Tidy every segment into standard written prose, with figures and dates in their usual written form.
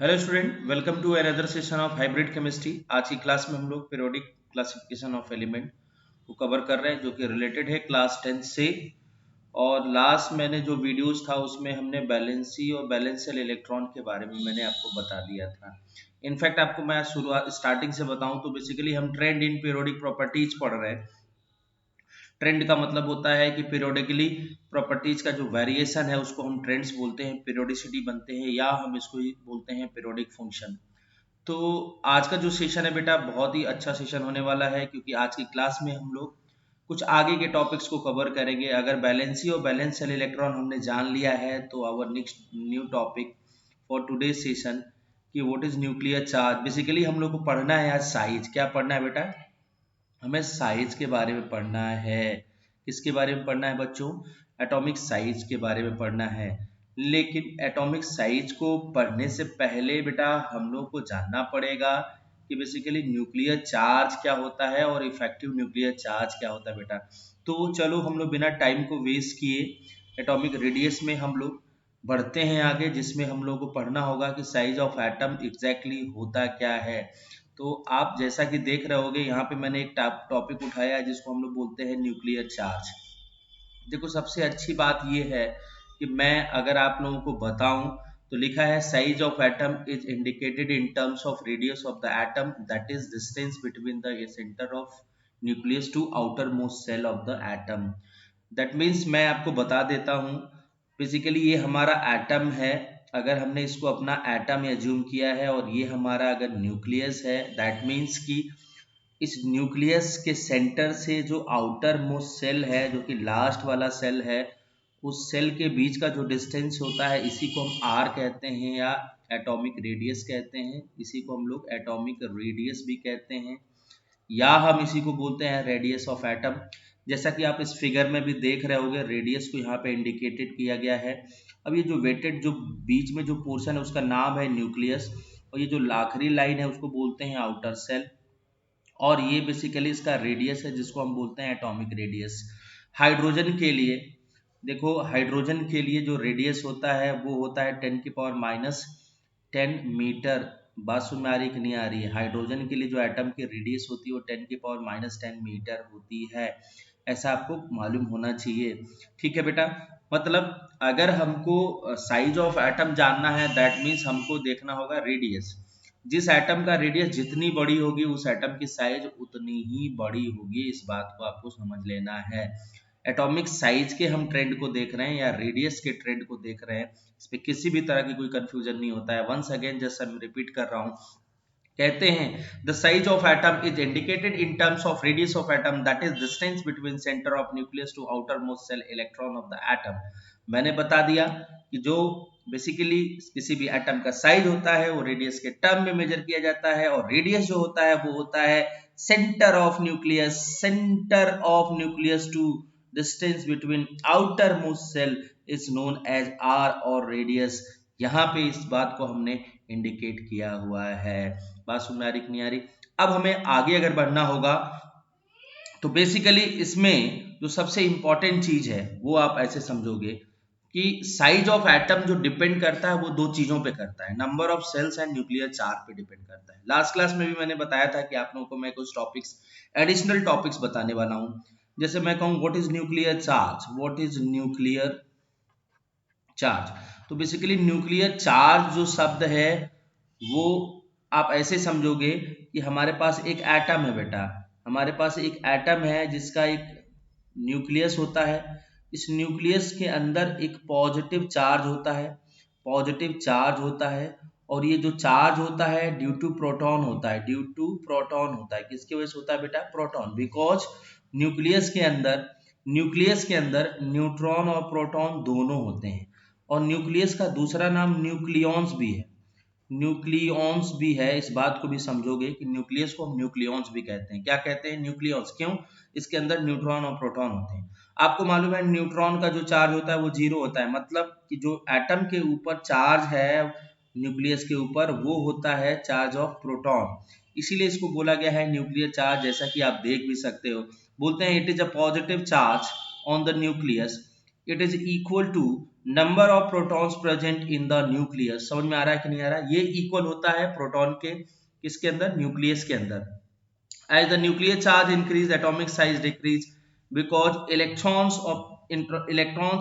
Hello student, welcome to another session of hybrid chemistry. आज की class में हम लोग पीरियोडिक क्लासिफिकेशन ऑफ एलिमेंट को कवर कर रहे हैं, जो कि रिलेटेड है क्लास 10 से। और लास्ट मैंने जो वीडियोस था उसमें हमने बैलेंसी और बैलेंशियल इलेक्ट्रॉन के बारे में मैंने आपको बता दिया था। इनफैक्ट आपको मैं शुरुआत स्टार्टिंग से बताऊं तो बेसिकली हम ट्रेंड इन पीरियोडिक प्रॉपर्टीज पढ़ रहे हैं। ट्रेंड का मतलब होता है कि पीरियोडिकली प्रॉपर्टीज का जो वेरिएशन है उसको हम ट्रेंड्स बोलते हैं, पीरियोडिसिटी बनते हैं, या हम इसको ही बोलते हैं पीरियोडिक फंक्शन। तो आज का जो सेशन है बेटा बहुत ही अच्छा सेशन होने वाला है, क्योंकि आज की क्लास में हम लोग कुछ आगे के टॉपिक्स को कवर करेंगे। अगर बैलेंसी और बैलेंस सेल इलेक्ट्रॉन हमने जान लिया है तो our next new topic for today session कि what is nuclear charge. Basically हम लोग को पढ़ना है आज साइज। क्या पढ़ना है बेटा? हमें साइज के बारे में पढ़ना है। किसके बारे में पढ़ना है बच्चों? एटॉमिक साइज के बारे में पढ़ना है। लेकिन एटॉमिक साइज को पढ़ने से पहले बेटा हम लोग को जानना पड़ेगा कि बेसिकली न्यूक्लियर चार्ज क्या होता है और इफेक्टिव न्यूक्लियर चार्ज क्या होता है बेटा। तो चलो हम लोग बिना टाइम को वेस्ट किए एटॉमिक रेडियस में हम लोग बढ़ते हैं आगे, जिसमें हम लोग को पढ़ना होगा कि साइज ऑफ एटम एग्जैक्टली होता क्या है। तो आप जैसा कि देख रहे होगे यहाँ पे मैंने एक टॉपिक उठाया है जिसको हम लोग बोलते हैं न्यूक्लियर चार्ज। देखो, सबसे अच्छी बात यह है कि मैं अगर आप लोगों को बताऊं तो लिखा है size of atom is indicated in terms of radius of the atom, that is distance between the centre of nucleus to outer most shell of the atom. That means मैं आपको बता देता हूँ, बेसिकली ये हमारा एटम है। अगर हमने इसको अपना एटम एज्यूम किया है और ये हमारा अगर न्यूक्लियस है, दैट मीन्स कि इस न्यूक्लियस के सेंटर से जो आउटर मोस्ट सेल है, जो कि लास्ट वाला सेल है, उस सेल के बीच का जो डिस्टेंस होता है इसी को हम आर कहते हैं या एटॉमिक रेडियस कहते हैं। इसी को हम लोग एटॉमिक रेडियस भी कहते हैं, या हम इसी को बोलते हैं रेडियस ऑफ एटम। जैसा कि आप इस फिगर में भी देख रहे होंगे, रेडियस को यहाँ पे इंडिकेटेड किया गया है। अब ये जो वेटेड जो बीच में जो पोर्शन है उसका नाम है न्यूक्लियस, और ये जो आखिरी लाइन है उसको बोलते हैं आउटर सेल। और ये बेसिकली इसका रेडियस है जिसको हम बोलते हैं एटॉमिक रेडियस। हाइड्रोजन के लिए देखो, हाइड्रोजन के लिए जो रेडियस होता है वो होता है 10⁻10 मीटर। बात सुन में आ रही कि नहीं आ रही है? हाइड्रोजन के लिए जो एटम की रेडियस होती है वो 10⁻10 मीटर होती है। ऐसा आपको मालूम होना चाहिए। ठीक है बेटा। मतलब अगर हमको साइज ऑफ एटम जानना है, दैट मीन्स हमको देखना होगा रेडियस। जिस एटम का रेडियस जितनी बड़ी होगी उस एटम की साइज उतनी ही बड़ी होगी। इस बात को आपको समझ लेना है। एटॉमिक साइज के हम ट्रेंड को देख रहे हैं या रेडियस के ट्रेंड को देख रहे हैं, इस पे किसी भी तरह की कोई कंफ्यूजन नहीं होता है। वंस अगेन जस्ट मैं रिपीट कर रहा हूं, कहते हैं the size of atom is indicated in terms of radius of atom, that is distance between centre of nucleus to outer most shell electron of the atom. मैंने बता दिया कि जो बेसिकली किसी भी एटम का साइज होता है वो रेडियस के टर्म में मेजर किया जाता है, और रेडियस जो होता है वो होता है centre of nucleus, centre of nucleus to distance between outer most shell is known as R और रेडियस। यहाँ पे इस बात को हमने इंडिकेट किया हुआ है। बात सुन में आ रही कि नहीं आ रही? अब हमें आगे अगर बढ़ना होगा तो बेसिकली इसमें जो सबसे इंपॉर्टेंट चीज है वो आप ऐसे समझोगे कि साइज ऑफ एटम जो डिपेंड करता है वो दो चीजों पे करता है, number of shells and nuclear charge पे डिपेंड करता है। लास्ट क्लास में भी मैंने बताया था कि आप लोगों को मैं कुछ टॉपिक्स, एडिशनल टॉपिक्स बताने वाला हूं। जैसे मैं कहूँ what is nuclear charge, what is nuclear charge. तो बेसिकली न्यूक्लियर चार्ज जो शब्द है वो आप ऐसे समझोगे कि हमारे पास एक एटम है बेटा। हमारे पास एक एटम है जिसका एक न्यूक्लियस होता है। इस न्यूक्लियस के अंदर एक पॉजिटिव चार्ज होता है, पॉजिटिव चार्ज होता है। और ये जो चार्ज होता है ड्यू टू प्रोटॉन होता है, ड्यू टू प्रोटॉन होता है। किसकी वजह से होता है बेटा? प्रोटॉन। बिकॉज न्यूक्लियस के अंदर, न्यूक्लियस के अंदर न्यूट्रॉन और प्रोटॉन दोनों होते हैं। और न्यूक्लियस का दूसरा नाम न्यूक्लियॉन्स भी है, न्यूक्लियॉन्स भी है। इस बात को भी समझोगे कि न्यूक्लियस को हम न्यूक्लियॉन्स भी कहते हैं। क्या कहते हैं? न्यूक्लियॉन्स। क्यों? इसके अंदर न्यूट्रॉन और प्रोटॉन होते हैं। आपको मालूम है न्यूट्रॉन का जो चार्ज होता है वो जीरो होता है, मतलब कि जो एटम के ऊपर चार्ज है न्यूक्लियस के ऊपर वो होता है चार्ज ऑफ प्रोटॉन। इसीलिए इसको बोला गया है न्यूक्लियर चार्ज। जैसा कि आप देख भी सकते हो, बोलते हैं it is a positive charge on the nucleus, it is equal to number of protons present in the nucleus. समझ में आ रहा है कि नहीं आ रहा है? ये इक्वल होता है प्रोटॉन के किसके अंदर? न्यूक्लियस के अंदर। As the nuclear charge increase, atomic size decrease because electrons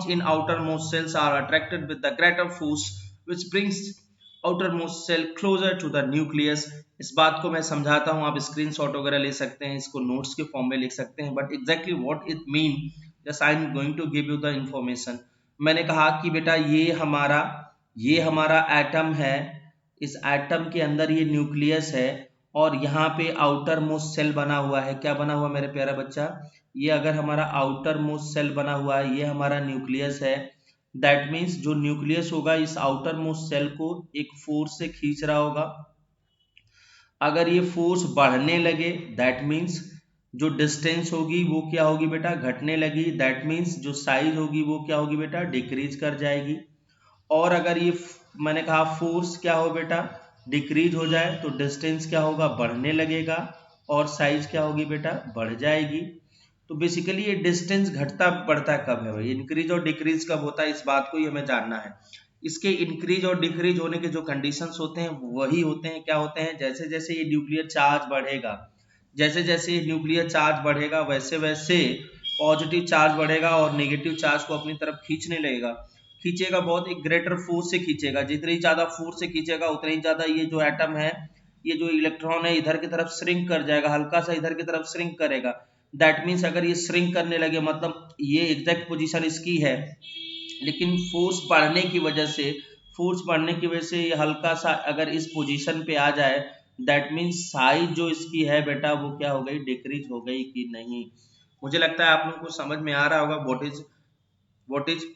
in outermost cells are attracted with the greater force, which brings outermost cell closer to the nucleus. इस बात को मैं समझाता हूँ, आप स्क्रीनशॉट वगैरह ले सकते हैं, इसको नोट्स के फॉर्म में लिख सकते हैं, but exactly what it mean just I am going to give you the information. मैंने कहा कि बेटा ये हमारा एटम है, इस एटम के अंदर ये न्यूक्लियस है और यहाँ पे आउटर मोस्ट सेल बना हुआ है। क्या बना हुआ मेरे प्यारा बच्चा? ये अगर हमारा आउटर मोस्ट सेल बना हुआ है, ये हमारा न्यूक्लियस है। दैट मीन्स जो न्यूक्लियस होगा इस आउटर मोस्ट सेल को एक फोर्स से खींच रहा होगा। अगर ये फोर्स बढ़ने लगे दैट मीन्स जो डिस्टेंस होगी वो क्या होगी बेटा? घटने लगी। दैट मीन्स जो साइज होगी वो क्या होगी बेटा? डिक्रीज कर जाएगी। और अगर ये मैंने कहा फोर्स क्या हो बेटा? डिक्रीज हो जाए तो डिस्टेंस क्या होगा? बढ़ने लगेगा और साइज क्या होगी बेटा? बढ़ जाएगी। तो बेसिकली ये डिस्टेंस घटता बढ़ता कब है भाई? इंक्रीज और डिक्रीज कब होता है, इस बात को ही हमें जानना है। इसके इंक्रीज और डिक्रीज होने के जो कंडीशंस होते हैं वही होते हैं, क्या होते हैं? जैसे जैसे ये न्यूक्लियर चार्ज बढ़ेगा, जैसे जैसे ये न्यूक्लियर चार्ज बढ़ेगा वैसे वैसे पॉजिटिव चार्ज बढ़ेगा और नेगेटिव चार्ज को अपनी तरफ खींचने लगेगा। खींचेगा बहुत, एक ग्रेटर फोर्स से खींचेगा। जितनी ज्यादा फोर्स से खींचेगा उतनी ज्यादा ये जो एटम है, ये जो इलेक्ट्रॉन है इधर की तरफ श्रिंक कर जाएगा, हल्का सा इधर की तरफ श्रिंक करेगा। दैट मीन्स अगर ये श्रिंक करने लगे मतलब ये एग्जैक्ट पोजीशन इसकी है, लेकिन फोर्स बढ़ने की वजह से ये हल्का सा अगर इस पोजीशन पे आ जाए, दैट मीन्स साइज जो इसकी है बेटा वो क्या हो गई? डिक्रीज हो गई कि नहीं? मुझे लगता है आप लोगों को समझ में आ रहा होगा what is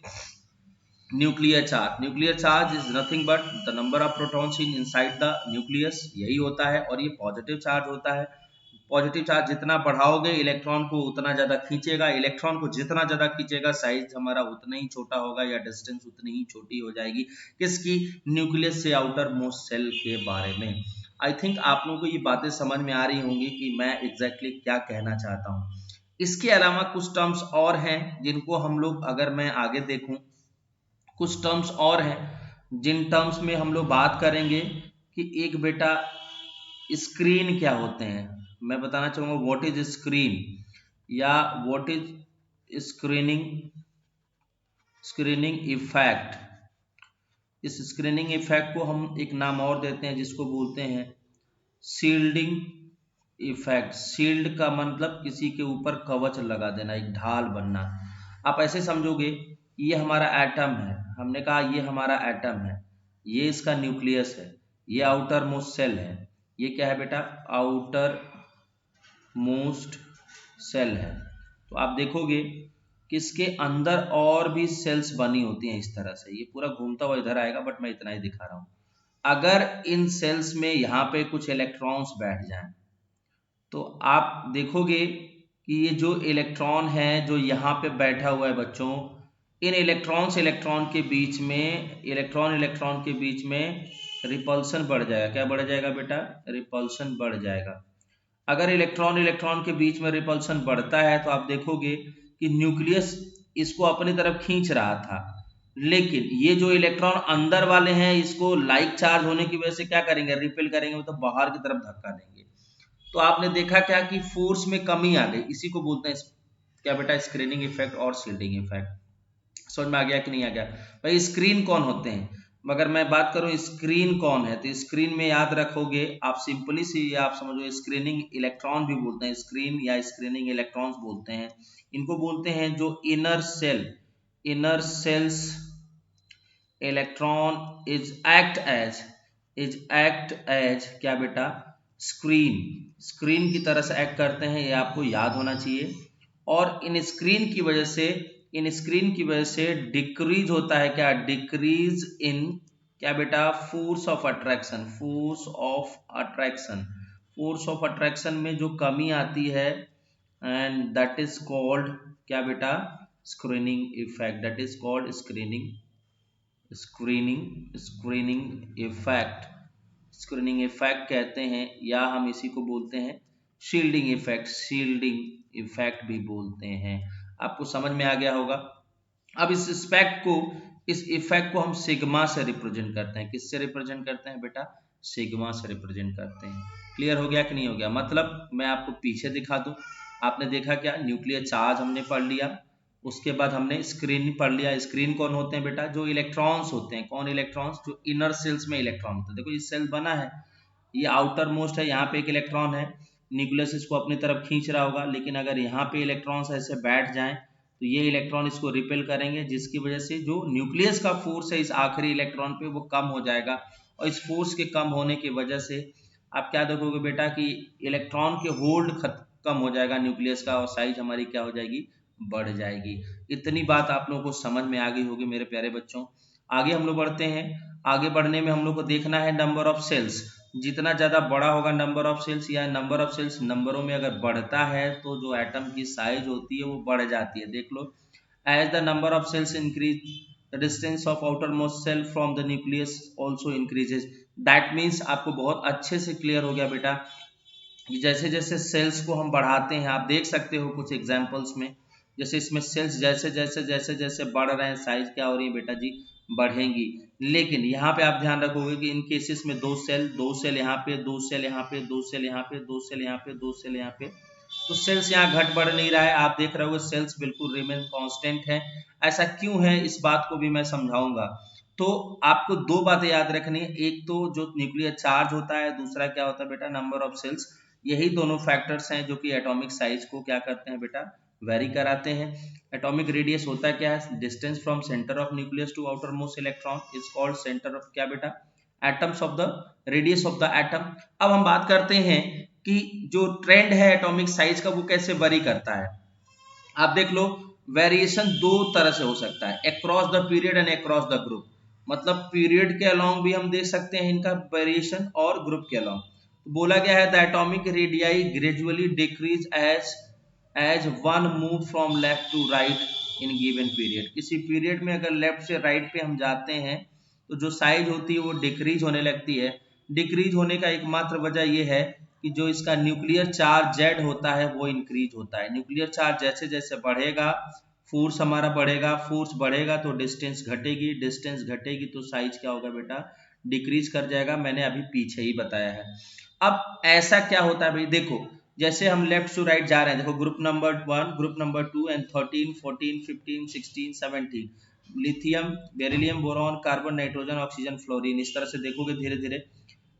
nuclear charge. Nuclear charge is nothing but the number of protons in inside the nucleus, यही होता है। और ये पॉजिटिव चार्ज होता है। पॉजिटिव चार्ज जितना बढ़ाओगे इलेक्ट्रॉन को उतना ज्यादा खींचेगा, इलेक्ट्रॉन को जितना ज्यादा खींचेगा साइज हमारा उतना ही छोटा होगा या डिस्टेंस उतनी ही छोटी हो जाएगी। किसकी? न्यूक्लियस से आउटर मोस्ट सेल के बारे में। आई थिंक आप लोगों को ये बातें समझ में आ रही होंगी कि मैं एग्जैक्टली क्या कहना चाहता हूँ। इसके अलावा कुछ टर्म्स और हैं जिनको हम लोग, अगर मैं आगे देखूं, कुछ टर्म्स और हैं जिन टर्म्स में हम लोग बात करेंगे कि एक बेटा स्क्रीन क्या होते हैं। मैं बताना चाहूंगा व्हाट इज स्क्रीन या व्हाट इज स्क्रीनिंग इफेक्ट। इस स्क्रीनिंग इफेक्ट को हम एक नाम और देते हैं जिसको बोलते हैं शील्डिंग इफेक्ट। शील्ड का मतलब किसी के ऊपर कवच लगा देना, एक ढाल बनना। आप ऐसे समझोगे, ये हमारा एटम है, हमने कहा ये हमारा एटम है, ये इसका न्यूक्लियस है, ये आउटर मोस्ट सेल है। ये क्या है बेटा? आउटर मोस्ट सेल है। तो आप देखोगे कि इसके अंदर और भी सेल्स बनी होती हैं इस तरह से। ये पूरा घूमता हुआ इधर आएगा बट मैं इतना ही दिखा रहा हूं। अगर इन सेल्स में यहाँ पे कुछ इलेक्ट्रॉन्स बैठ जाएं तो आप देखोगे कि ये जो इलेक्ट्रॉन है जो यहाँ पे बैठा हुआ है बच्चों, इन इलेक्ट्रॉन के बीच में रिपल्सन बढ़ जाएगा। क्या बढ़ जाएगा बेटा? रिपल्सन बढ़ जाएगा। अगर इलेक्ट्रॉन के बीच में रिपल्सन बढ़ता है तो आप देखोगे कि न्यूक्लियस इसको अपनी तरफ खींच रहा था, लेकिन ये जो इलेक्ट्रॉन अंदर वाले हैं इसको लाइक चार्ज होने की वजह से क्या करेंगे? रिपेल करेंगे, मतलब बाहर की तरफ धक्का देंगे। तो आपने देखा क्या कि फोर्स में कमी आ गई। इसी को बोलते हैं क्या बेटा? स्क्रीनिंग इफेक्ट और शील्डिंग इफेक्ट। समझ में आ गया कि नहीं आ गया? भाई स्क्रीन कौन होते हैं? मगर मैं बात करूं स्क्रीन कौन है, तो स्क्रीन में याद रखोगे आप, सिंपली सी आप समझो, स्क्रीनिंग इलेक्ट्रॉन भी बोलते हैं, स्क्रीन या स्क्रीनिंग इलेक्ट्रॉन्स बोलते हैं। इनको बोलते हैं जो inner shells electron is act as क्या बेटा? स्क्रीन की तरह से एक्ट करते हैं, ये आपको याद होना चाहिए। और इन स्क्रीन की वजह से डिक्रीज होता है क्या? डिक्रीज इन क्या बेटा? फोर्स ऑफ अट्रैक्शन में जो कमी आती है, एंड दैट इज कॉल्ड क्या बेटा? Screening effect. That is called screening effect कहते हैं, या हम इसी को बोलते हैं शील्डिंग इफेक्ट भी बोलते हैं। आपको समझ में आ गया होगा। अब इस इफेक्ट को इस इफेक्ट को हम सिग्मा से रिप्रेजेंट करते हैं। किससे रिप्रेजेंट करते हैं बेटा? सिग्मा से रिप्रेजेंट करते हैं। क्लियर हो गया कि नहीं हो गया? मतलब मैं आपको पीछे दिखा दूं, आपने देखा क्या, न्यूक्लियर चार्ज हमने पढ़ लिया, उसके बाद हमने स्क्रीन पढ़ लिया। स्क्रीन कौन होते हैं बेटा? जो इलेक्ट्रॉन्स होते हैं। कौन इलेक्ट्रॉन्स? जो इनर सेल्स में इलेक्ट्रॉन होते हैं। देखो ये सेल बना है, ये आउटर मोस्ट है, यहाँ पे एक इलेक्ट्रॉन है, न्यूक्लियस इसको अपनी तरफ खींच रहा होगा, लेकिन अगर यहाँ पे इलेक्ट्रॉन्स ऐसे बैठ जाएं तो ये इलेक्ट्रॉन इसको रिपेल करेंगे, जिसकी वजह से जो न्यूक्लियस का फोर्स है इस आखिरी इलेक्ट्रॉन पे वो कम हो जाएगा। और इस फोर्स के कम होने की वजह से आप क्या देखोगे बेटा कि इलेक्ट्रॉन के होल्ड कम हो जाएगा न्यूक्लियस का, और साइज हमारी क्या हो जाएगी? बढ़ जाएगी। इतनी बात आप लोगों को समझ में आ गई होगी मेरे प्यारे बच्चों। आगे हम लोग बढ़ते हैं। आगे बढ़ने में हम लोग को देखना है नंबर ऑफ सेल्स। जितना ज़्यादा बड़ा होगा नंबर ऑफ सेल्स, या नंबर ऑफ सेल्स नंबरों में अगर बढ़ता है तो जो एटम की साइज होती है वो बढ़ जाती है। देख लो, as the number of cells increase the distance of outer most cell from the nucleus also increases. That means आपको बहुत अच्छे से क्लियर हो गया बेटा कि जैसे जैसे सेल्स को हम बढ़ाते हैं, आप देख सकते हो कुछ एग्जाम्पल्स में, जैसे इसमें सेल्स जैसे जैसे जैसे जैसे बढ़ रहे हैं, साइज क्या हो रही है बेटा जी? बढ़ेंगी। लेकिन यहाँ पे आप ध्यान रखोगे कि इन केसेस में दो सेल यहाँ पे, दो सेल यहाँ पे, दो सेल यहाँ पे, दो सेल यहाँ पे, दो सेल यहाँ पे, तो सेल्स यहाँ घट बढ़ नहीं रहा है। आप देख रहे हो सेल्स बिल्कुल रिमेन कांस्टेंट है। ऐसा क्यों है इस बात को भी मैं समझाऊंगा। तो आपको दो बातें याद रखनी है, एक तो जो न्यूक्लियर चार्ज होता है, दूसरा क्या होता है बेटा? Number of shells. यही दोनों फैक्टर्स हैं जो कि एटॉमिक साइज को क्या करते हैं बेटा? वेरी कराते हैं। एटॉमिक रेडियस होता क्या है? Distance from centre of nucleus to outer most electron is called centre of क्या बेटा? Atoms of the radius of the atom. अब हम बात करते हैं कि जो ट्रेंड है एटॉमिक साइज का वो कैसे वेरी करता है। आप देख लो, वेरिएशन दो तरह से हो सकता है, across the period and across the group. मतलब पीरियड के अलोंग भी हम देख सकते हैं इनका वेरिएशन, और ग्रुप के अलोंग। तो बोला गया है the atomic radii gradually decrease as one move from left to right in given period. किसी पीरियड में अगर लेफ्ट से राइट पे हम जाते हैं तो जो साइज होती है वो डिक्रीज होने लगती है। डिक्रीज होने का एकमात्र वजह यह है कि जो इसका न्यूक्लियर चार्ज जेड होता है वो इंक्रीज होता है। न्यूक्लियर चार्ज जैसे जैसे बढ़ेगा फोर्स हमारा बढ़ेगा, फोर्स बढ़ेगा तो डिस्टेंस घटेगी, डिस्टेंस घटेगी तो साइज क्या होगा बेटा? डिक्रीज कर जाएगा। मैंने अभी पीछे ही बताया है। अब ऐसा क्या होता है भाई, देखो जैसे हम लेफ्ट टू राइट जा रहे हैं, देखो group number 1, group number 2 and 13, 14, 15, 16, 17, lithium, beryllium, boron, carbon, nitrogen, oxygen, fluorine, इस तरह से देखोगे धीरे धीरे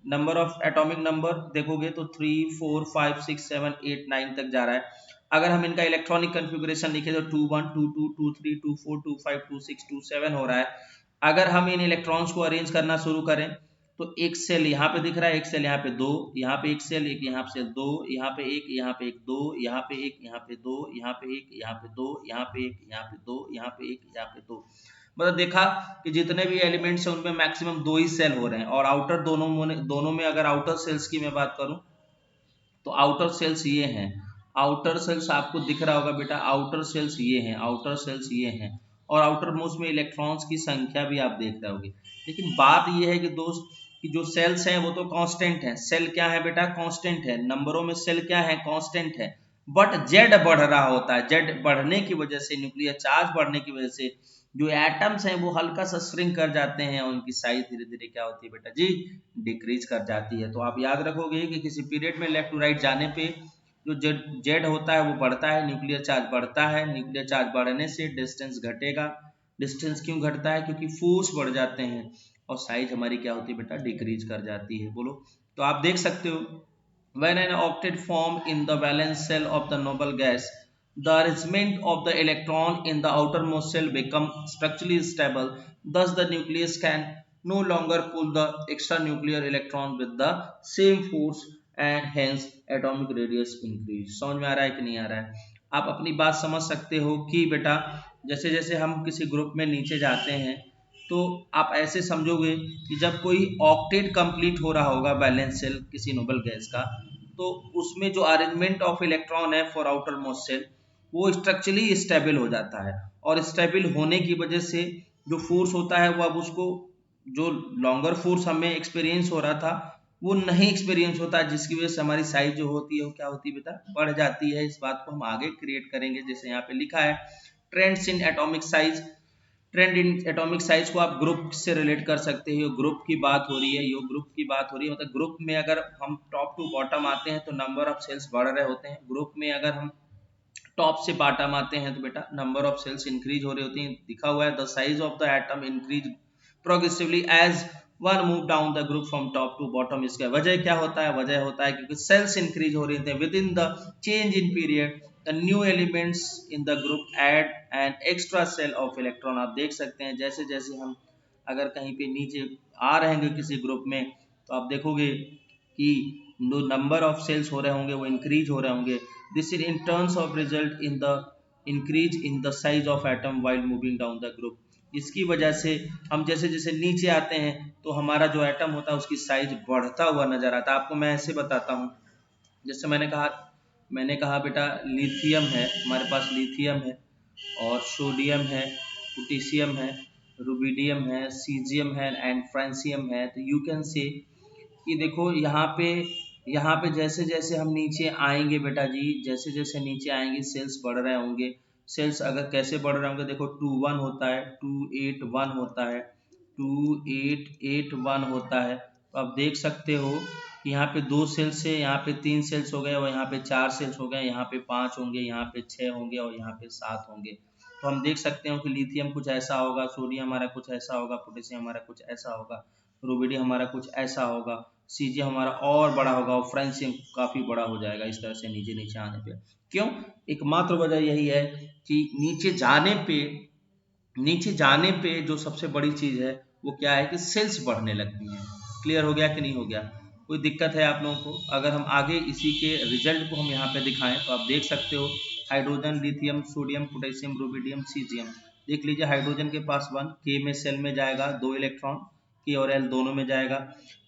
नंबर ऑफ एटॉमिक नंबर देखोगे तो 3, 4, 5, 6, 7, 8, 9 तक जा रहा है। अगर हम इनका इलेक्ट्रॉनिक कन्फिगुरेशन लिखे तो 2, 1, 2, 2, 2, 3, 2, 4, 2, 5, 2, 6, 2, 7 हो रहा है। अगर हम इन इलेक्ट्रॉन्स को अरेंज करना शुरू करें तो एक सेल यहाँ पे दिख रहा है, एक सेल यहाँ पे, दो यहाँ पे, एक सेल, एक यहाँ पे दो, यहाँ पे एक, यहाँ पे एक, दो यहाँ पे एक, यहाँ पे दो, यहाँ पे एक, यहाँ पे दो, यहाँ पे एक, यहाँ पे दो, यहाँ पे एक, यहाँ पे दो। मतलब देखा कि जितने भी एलिमेंट्स हैं उनमें मैक्सिमम दो ही सेल हो रहे हैं। और आउटर दोनों में अगर आउटर सेल्स की मैं बात करूं तो आउटर सेल्स ये हैं। आउटर सेल्स आपको दिख रहा होगा बेटा, आउटर सेल्स ये हैं, आउटर सेल्स ये हैं, और आउटर मोस्ट में इलेक्ट्रॉन्स की संख्या भी आप देख रहे होगे। लेकिन बात ये है कि दोस्त कि जो सेल्स हैं वो तो कांस्टेंट हैं। सेल क्या है बेटा? कांस्टेंट है। नंबरों में सेल क्या है? कांस्टेंट है। बट जेड बढ़ रहा होता है। जेड बढ़ने की वजह से, न्यूक्लियर चार्ज बढ़ने की वजह से जो एटम्स हैं वो हल्का सा श्रिंक कर जाते हैं, और उनकी साइज धीरे धीरे क्या होती है बेटा जी? डिक्रीज कर जाती है। तो आप याद रखोगे कि किसी पीरियड में लेफ्ट टू राइट जाने पे जो जेड होता है वो बढ़ता है, न्यूक्लियर चार्ज बढ़ता है। न्यूक्लियर चार्ज बढ़ने से डिस्टेंस घटेगा। डिस्टेंस क्यों घटता है? क्योंकि फोर्स बढ़ जाते हैं, और साइज हमारी क्या होती है बेटा? डिक्रीज कर जाती है। बोलो। तो आप देख सकते हो, when an octet form in the valence shell of the noble gas, the arrangement of the electron in the outermost shell become structurally stable. Thus the nucleus can no longer pull the extra nuclear electron with the same force, and hence atomic radius increase. समझ में आ रहा है कि नहीं आ रहा है? आप अपनी बात समझ सकते हो कि बेटा जैसे जैसे हम किसी ग्रुप में नीचे जाते हैं तो आप ऐसे समझोगे कि जब कोई ऑक्टेट कंप्लीट हो रहा होगा वैलेंस शेल किसी नोबल गैस का, तो उसमें जो अरेंजमेंट ऑफ इलेक्ट्रॉन है फॉर आउटर मोस्ट शेल वो स्ट्रक्चरली स्टेबल हो जाता है। और स्टेबल होने की वजह से जो फोर्स होता है वो अब उसको, जो लॉन्गर फोर्स हमें एक्सपीरियंस हो रहा था वो नहीं एक्सपीरियंस होता, जिसकी वजह से हमारी साइज जो होती है वो क्या होती है बेटा? बढ़ जाती है। इस बात को हम आगे क्रिएट करेंगे। जैसे यहाँ पे लिखा है trends in atomic size trend in atomic size को आप ग्रुप से रिलेट कर सकते हो, ग्रुप की बात हो रही है, ये ग्रुप की बात हो रही है, मतलब ग्रुप में अगर हम टॉप टू बॉटम आते हैं तो नंबर ऑफ सेल्स बढ़ रहे होते हैं, ग्रुप में अगर हम टॉप से बॉटम आते हैं तो बेटा नंबर ऑफ सेल्स इंक्रीज हो रही होती हैं। लिखा हुआ है the size of the atom increase progressively as one move down the group from top to bottom. इसका वजह क्या होता है? वजह होता है क्योंकि सेल्स इंक्रीज हो रही थे within the change in period the new elements in the group add an extra shell of electron. आप देख सकते हैं जैसे जैसे हम अगर कहीं पे नीचे आ रहेंगे किसी ग्रुप में तो आप देखोगे कि जो नंबर ऑफ सेल्स हो रहे होंगे वो इंक्रीज हो रहे होंगे। This is in terms of result in the increase in the size of atom while moving down the group. इसकी वजह से हम जैसे जैसे नीचे आते हैं तो हमारा जो एटम होता है उसकी साइज बढ़ता हुआ नजर आता है। आपको मैं ऐसे बताता हूँ, जैसे मैंने कहा बेटा लिथियम है, हमारे पास लिथियम है और सोडियम है, पोटेशियम है, रुबिडियम है, सीजियम है एंड फ्रांसियम है। तो यू कैन से कि देखो यहाँ पे जैसे जैसे हम नीचे आएंगे बेटा जी, जैसे जैसे नीचे आएंगे सेल्स बढ़ रहे होंगे। सेल्स अगर कैसे बढ़ रहे होंगे, देखो 2 1 होता है, 2 8 1 होता है, 2 8 8 1 होता है। तो आप देख सकते हो कि यहाँ पे 2 सेल्स है, यहाँ पे 3 सेल्स हो गए और यहाँ पे 4 सेल्स हो गए, यहाँ पे 5 होंगे, यहाँ पे 6 होंगे और यहाँ पे 7 होंगे। तो हम देख सकते हो कि लिथियम कुछ ऐसा होगा, सोडियम हमारा कुछ ऐसा होगा, पोटेशियम हमारा कुछ ऐसा होगा, रुबिडियम हमारा कुछ ऐसा होगा, सीजी हमारा और बड़ा होगा और फ्रांसियम काफी बड़ा हो जाएगा इस तरह से नीचे नीचे आने पे। क्यों? एकमात्र वजह यही है कि नीचे जाने पे जो सबसे बड़ी चीज है वो क्या है कि सेल्स बढ़ने लगती हैं। क्लियर हो गया कि नहीं हो गया? कोई दिक्कत है आप लोगों को? अगर हम आगे इसी के रिजल्ट को हम यहाँ पे दिखाएं तो आप देख सकते हो hydrogen, lithium, sodium, potassium, rubidium, caesium. देख लीजिए हाइड्रोजन के पास 1 के में सेल में जाएगा 2 इलेक्ट्रॉन, के और एल दोनों में जाएगा।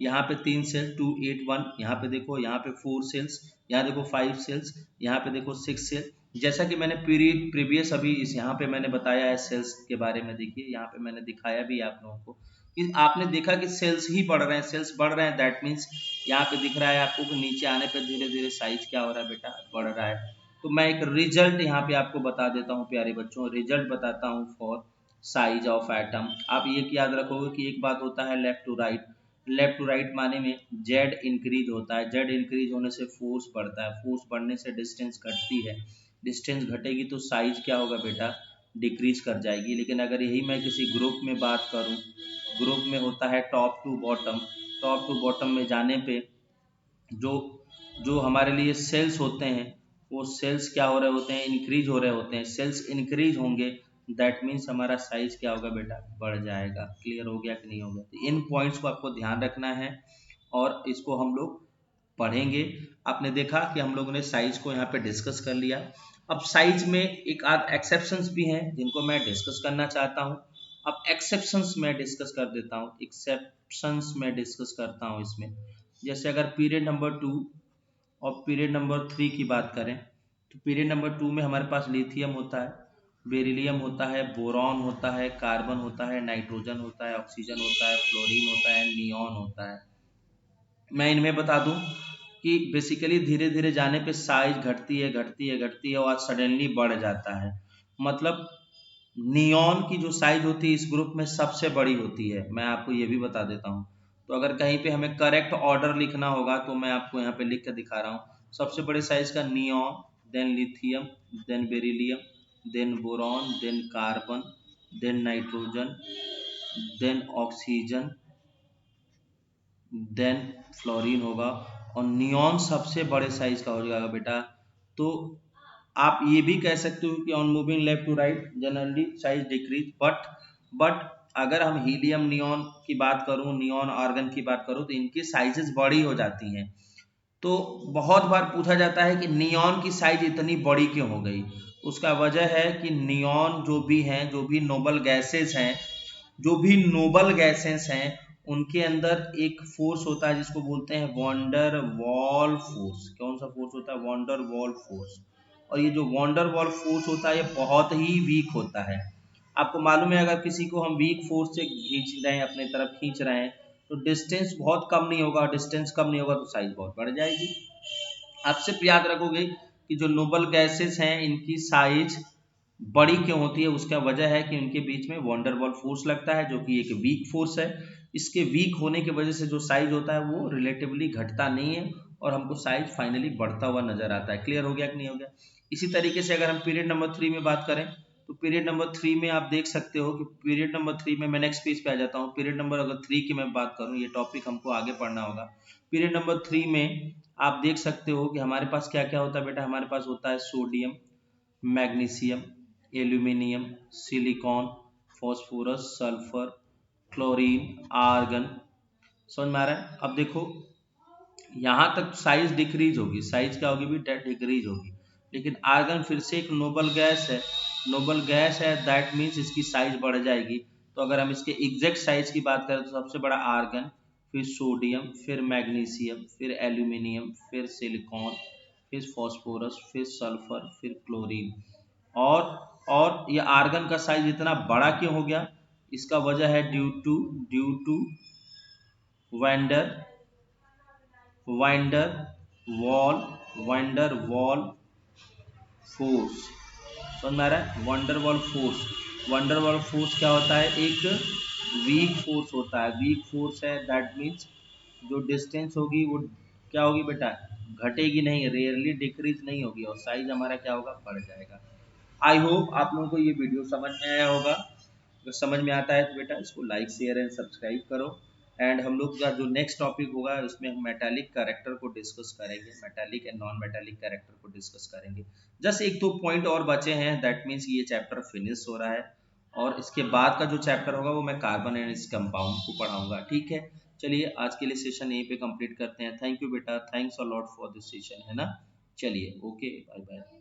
यहाँ पे 3 सेल 2 8 1, यहाँ पे देखो यहाँ पे 4 सेल्स, यहाँ देखो 5 सेल्स, यहाँ पे देखो 6 सेल। जैसा कि मैंने प्रीवियस अभी इस यहाँ पे मैंने बताया है सेल्स के बारे में। देखिए यहाँ पे मैंने दिखाया भी आप लोगों को कि आपने देखा कि सेल्स ही बढ़ रहे हैं, सेल्स बढ़ रहे हैं, दैट मीन्स यहाँ पे दिख रहा है आपको कि नीचे आने पर धीरे धीरे साइज क्या हो रहा है बेटा, बढ़ रहा है। तो मैं एक रिजल्ट यहाँ पे आपको बता देता हूँ प्यारे बच्चों, रिजल्ट बताता हूँ फॉर साइज ऑफ एटम। आप ये याद रखोगे कि एक बात होता है left to right, left to right माने में जेड इंक्रीज होता है, जेड इंक्रीज होने से फोर्स बढ़ता है, फोर्स बढ़ने से डिस्टेंस घटती है, डिस्टेंस घटेगी तो साइज क्या होगा बेटा, डिक्रीज कर जाएगी। लेकिन अगर यही मैं किसी ग्रुप में बात करूं, ग्रुप में होता है top to bottom, top to bottom में जाने पे जो जो हमारे लिए सेल्स होते हैं वो सेल्स क्या हो रहे होते हैं, इंक्रीज हो रहे होते हैं। सेल्स इंक्रीज होंगे दैट मीन्स हमारा साइज क्या होगा बेटा, बढ़ जाएगा। क्लियर हो गया कि नहीं हो गया? तो इन पॉइंट्स को आपको ध्यान रखना है और इसको हम लोग पढ़ेंगे। आपने देखा कि हम लोगों ने साइज को यहाँ पे डिस्कस कर लिया। अब साइज में एक आध एक्सेप्शंस भी हैं जिनको मैं डिस्कस करना चाहता हूँ। अब एक्सेप्शंस में डिस्कस कर देता हूँ, एक्सेप्शंस में डिस्कस करता हूँ इसमें। जैसे अगर पीरियड नंबर 2 और पीरियड नंबर 3 की बात करें तो पीरियड नंबर 2 में हमारे पास लिथियम होता है, बेरिलियम होता है, बोरॉन होता है, कार्बन होता है, नाइट्रोजन होता है, ऑक्सीजन होता है, फ्लोरीन होता है, नियॉन होता है। मैं इनमें बता दूं कि बेसिकली धीरे धीरे जाने पे साइज घटती है घटती है घटती है और सडनली बढ़ जाता है। मतलब नियॉन की जो साइज होती है इस ग्रुप में सबसे बड़ी होती है, मैं आपको ये भी बता देता हूँ। तो अगर कहीं पे हमें करेक्ट ऑर्डर लिखना होगा तो मैं आपको यहाँ पे लिख कर दिखा रहा हूँ। सबसे बड़े साइज का neon, then lithium, then beryllium, then boron, then carbon, then nitrogen, then oxygen, then fluorine होगा और नियॉन सबसे बड़े साइज का हो जाएगा बेटा। तो आप ये भी कह सकते हो कि on moving left to right generally size decrease, but अगर हम हीलियम नियॉन की बात करूं, नियॉन आर्गन की बात करूं तो इनकी साइजेस बड़ी हो जाती हैं। तो बहुत बार पूछा जाता है कि नियॉन की साइज इतनी बड़ी क्यों हो गई? उसका वजह है कि नियॉन जो भी हैं, जो भी नोबल गैसेस हैं, जो भी नोबल गैसेस हैं उनके अंदर एक फोर्स होता है जिसको बोलते हैं वॉन्डर वॉल फोर्स। कौन सा फोर्स होता है? Van der Waals force. और ये जो वॉन्डर वॉल फोर्स होता है ये बहुत ही वीक होता है। आपको मालूम है अगर किसी को हम वीक फोर्स से खींच रहे हैं, अपने तरफ खींच रहे हैं तो डिस्टेंस बहुत कम नहीं होगा, डिस्टेंस कम नहीं होगा तो साइज बहुत बढ़ जाएगी। आप सिर्फ याद रखोगे कि जो नोबल गैसेस हैं इनकी साइज बड़ी क्यों होती है, उसका वजह है कि उनके बीच में वंडरवॉल फोर्स लगता है जो कि एक वीक फोर्स है। इसके वीक होने की वजह से जो साइज होता है वो रिलेटिवली घटता नहीं है और हमको साइज फाइनली बढ़ता हुआ नजर आता है। क्लियर हो गया कि नहीं हो गया? इसी तरीके से अगर हम पीरियड नंबर 3 में बात करें तो पीरियड नंबर 3 में आप देख सकते हो कि पीरियड नंबर 3 में मैं नेक्स्ट पेज पे आ जाता हूँ। पीरियड नंबर अगर 3 की मैं बात करूँ, ये टॉपिक हमको आगे पढ़ना होगा। पीरियड नंबर 3 में आप देख सकते हो कि हमारे पास क्या क्या होता है बेटा। हमारे पास होता है sodium, magnesium, aluminium, silicon, phosphorus, sulphur, chlorine, argon. समझ में आ रहा है? अब देखो यहाँ तक साइज डिक्रीज होगी, साइज क्या होगी भी डिक्रीज होगी, लेकिन आर्गन फिर से एक नोबल गैस है, नोबल गैस है, दैट मीन्स इसकी साइज बढ़ जाएगी। तो अगर हम इसके एग्जैक्ट साइज की बात करें तो सबसे बड़ा आर्गन, फिर सोडियम, फिर मैग्नीशियम, फिर एल्यूमिनियम, फिर सिलिकॉन, फिर फॉस्फोरस, फिर सल्फर, फिर क्लोरीन। और ये आर्गन का साइज इतना बड़ा क्यों हो गया? इसका वजह है due to van der van der Waals van der Waals force. समझ में आ रहा है? वंडरवॉल फोर्स, वंडरवॉल फोर्स क्या होता है? एक वीक फोर्स होता है, वीक फोर्स है, दैट मीन्स जो डिस्टेंस होगी वो क्या होगी बेटा, घटेगी नहीं, रेयरली डिक्रीज नहीं होगी और साइज हमारा क्या होगा, बढ़ जाएगा। आई होप आप लोगों को ये वीडियो समझ में आया होगा। अगर समझ में आता है तो बेटा इसको लाइक शेयर एंड सब्सक्राइब करो। एंड हम लोग का जो नेक्स्ट टॉपिक होगा उसमें हम मेटालिक कैरेक्टर को डिस्कस करेंगे, metallic and non metallic character को डिस्कस करेंगे। जस्ट एक दो पॉइंट और बचे हैं, दैट मीन्स ये चैप्टर फिनिश हो रहा है और इसके बाद का जो चैप्टर होगा वो मैं कार्बन एंड इस कंपाउंड को पढ़ाऊंगा। ठीक है, चलिए आज के लिए सेशन यहीं पे कंप्लीट करते हैं। थैंक यू बेटा, thanks a lot for this session, है ना। चलिए ओके, बाय बाय।